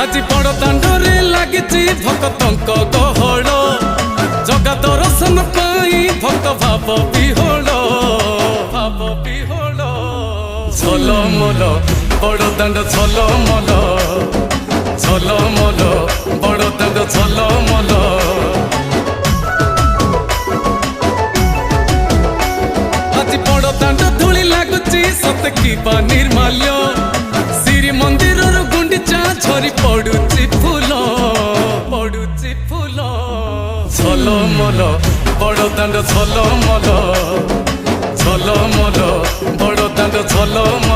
आज बड़ दांडरे लागिची भक्तंक गहळ जगा दर्शन पाई भक्त भाव विहोल झलमल बड़ दांड झलमल झलमल बड़ दांड झलमल आज बड़ दांड धूली लागुची सत कि निर्माल्य श्री मंदिर गुंडीचा झरी पड़ुची फूल झलमल बड़ दांड झलमल झलमल बड़ दांड झलमल।